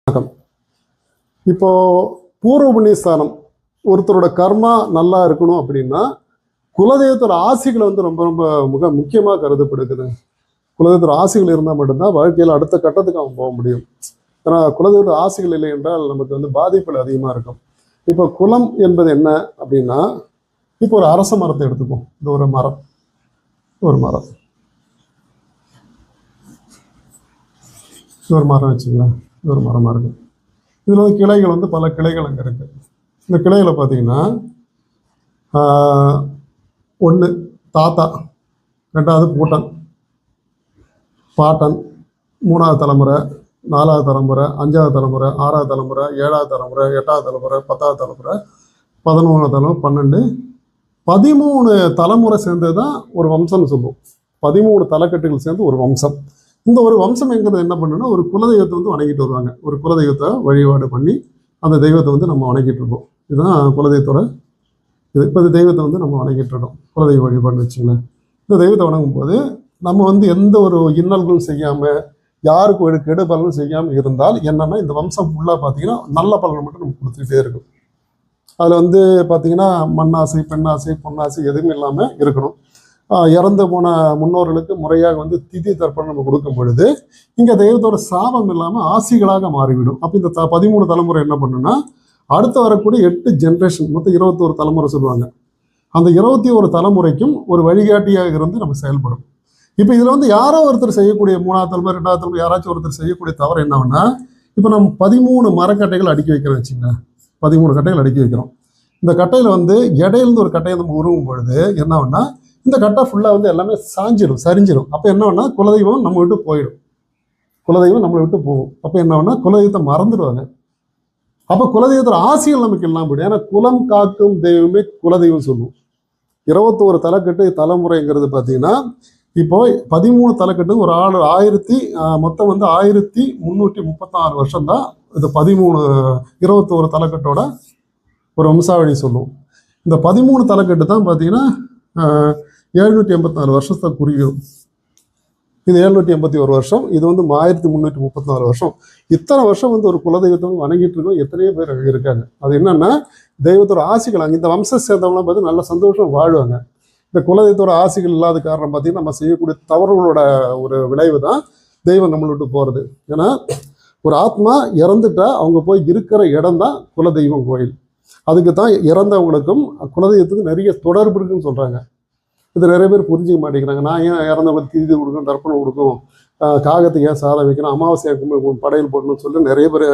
வணக்கம். இப்போ பூர்வ புண்ணியஸ்தானம் ஒருத்தரோட கர்மா நல்லா இருக்கணும் அப்படின்னா குலதெய்வத்தோட ஆசைகள் வந்து ரொம்ப ரொம்ப மிக முக்கியமாக கருதப்படுகிறது. குலதெய்வத்தோட ஆசைகள் இருந்தால் மட்டும்தான் வாழ்க்கையில் அடுத்த கட்டத்துக்கு அவன் போக முடியும். ஏன்னா குலதெய்வத்தோட ஆசைகள் இல்லை என்றால் நமக்கு வந்து பாதிப்புகள் அதிகமாக இருக்கும். இப்போ குலம் என்பது என்ன அப்படின்னா, இப்போ ஒரு அரச மரத்தை எடுத்துப்போம். இது ஒரு மரம், இது ஒரு மரம் வச்சுக்கலாம். இது ஒரு மரமாக இருக்கு. இதில் வந்து கிளைகள் வந்து பல கிளைகள் அங்கே இருக்குது. இந்த கிளைகளை பார்த்தீங்கன்னா ஒன்று தாத்தா, ரெண்டாவது பூட்டன், பாட்டன், மூணாவது தலைமுறை, நாலாவது தலைமுறை, அஞ்சாவது தலைமுறை, ஆறாவது தலைமுறை, ஏழாவது தலைமுறை, எட்டாவது தலைமுறை, 10வது தலைமுறை, 11வது தலைமுறை, 12, 13 தலைமுறை சேர்ந்தது தான் ஒரு வம்சம்னு சொல்லுவோம். 13 தலைக்கட்டுகள் சேர்ந்து ஒரு வம்சம். இந்த ஒரு வம்சம்ங்கிறது என்ன பண்ணுன்னா, ஒரு குலதெய்வத்தை வந்து வணங்கிட்டு வருவாங்க. ஒரு குலதெய்வத்தை வழிபாடு பண்ணி அந்த தெய்வத்தை வந்து நம்ம வணங்கிட்டு இருக்கோம். இதுதான் குலதெய்வத்தோட இது. இப்போ இந்த தெய்வத்தை வந்து நம்ம வணங்கிட்டு இருக்கோம், குலதெய்வ வழிபாடுன்னு வச்சுங்களேன். இந்த தெய்வத்தை வணங்கும் போது நம்ம வந்து எந்த ஒரு இன்னல்களும் செய்யாமல், யாருக்கு ஒரு கெடுபலனும் செய்யாமல் இருந்தால் என்னன்னா, இந்த வம்சம் ஃபுல்லாக பார்த்தீங்கன்னா நல்ல பலனை மட்டும் நம்ம கொடுத்துக்கிட்டே இருக்கும். அதில் வந்து பார்த்தீங்கன்னா மண்ணாசை, பெண்ணாசை, பொன்னாசை எதுவும் இல்லாமல் இருக்கணும். இறந்து போன முன்னோர்களுக்கு முறையாக வந்து திதி தர்ப்பணம் நம்ம கொடுக்கும் பொழுது இங்கே தெய்வத்தோட சாபம் இல்லாமல் ஆசிகளாக மாறிவிடும். அப்போ இந்த 13 தலைமுறை என்ன பண்ணுன்னா, அடுத்து வரக்கூடிய 8 ஜென்ரேஷன், மொத்தம் 21 தலைமுறை சொல்லுவாங்க. அந்த 21 தலைமுறைக்கும் ஒரு வழிகாட்டியாக இருந்து நம்ம செயல்படும். இப்போ இதில் வந்து யாரோ ஒருத்தர் செய்யக்கூடிய 3வது தலைமுறை, 2வது தலைமுறை யாராச்சும் ஒருத்தர் செய்யக்கூடிய தவறு என்னன்னா, இப்போ நம்ம 13 மரக்கட்டைகள் அடுக்கி வைக்கிறோம் வச்சுங்க. 13 கட்டைகள் அடுக்கி வைக்கிறோம். இந்த கட்டையில் வந்து இடையிலேருந்து ஒரு கட்டையை நம்ம உருவும் பொழுது என்னன்னா, இந்த கட்டை ஃபுல்லாக வந்து எல்லாமே சாஞ்சிடும், சரிஞ்சிடும். அப்போ என்னன்னா, குலதெய்வம் நம்ம விட்டு போயிடும். குலதெய்வம் நம்மளை விட்டு போகும். அப்போ என்னன்னா, குலதெய்வத்தை மறந்துடுவாங்க. அப்போ குலதெய்வத்தோட ஆசைகள் நமக்கு இல்லாமல் போயிடும். ஏன்னா குலம் காக்கும் தெய்வமே குலதெய்வம் சொல்லுவோம். 21 தலைக்கட்டு தலைமுறைங்கிறது பார்த்தீங்கன்னா, இப்போ 13 தலைக்கட்டு ஒரு ஆள் மொத்தம் வந்து 1336 வருஷம் தான் இது 21 தலைக்கட்டோட ஒரு வம்சாவளி சொல்லுவோம். இந்த 13 தலைக்கட்டு தான் பார்த்தீங்கன்னா 784 வருஷத்தை குறிக்கும். இது 781 வருஷம், இது வந்து 1334 வருஷம். இத்தனை வருஷம் வந்து ஒரு குலதெய்வத்தை வணங்கிட்டு இருக்கோம். எத்தனையோ பேர் இருக்காங்க. அது என்னன்னா, தெய்வத்தோட ஆசைகள் அங்கே இந்த வம்ச சேர்ந்தவங்களாம் பார்த்து நல்ல சந்தோஷம் வாழ்வாங்க. இந்த குலதெய்வத்தோட ஆசைகள் இல்லாத காரணம் பார்த்தீங்கன்னா, நம்ம செய்யக்கூடிய தவறுகளோட ஒரு விளைவு தான் தெய்வம் நம்மளை விட்டு போகிறது. ஏன்னா ஒரு ஆத்மா இறந்துட்டா அவங்க போய் இருக்கிற இடம் தான் குலதெய்வம் கோயில். அதுக்கு தான் இறந்தவங்களுக்கும் குலதெய்வத்துக்கும் நிறைய தொடர்பு இருக்குன்னு சொல்கிறாங்க. இது நிறைய பேர் புரிஞ்சிக்க மாட்டேங்கிறாங்க. நான் ஏன் இறந்தவங்களுக்கு திதி கொடுக்கணும், தர்ப்பணம் கொடுக்கும், காகத்துக்கு ஏன் சாதம் வைக்கணும், அமாவாசையாக்கும் படையல் போடணும்னு சொல்லி நிறைய பேர்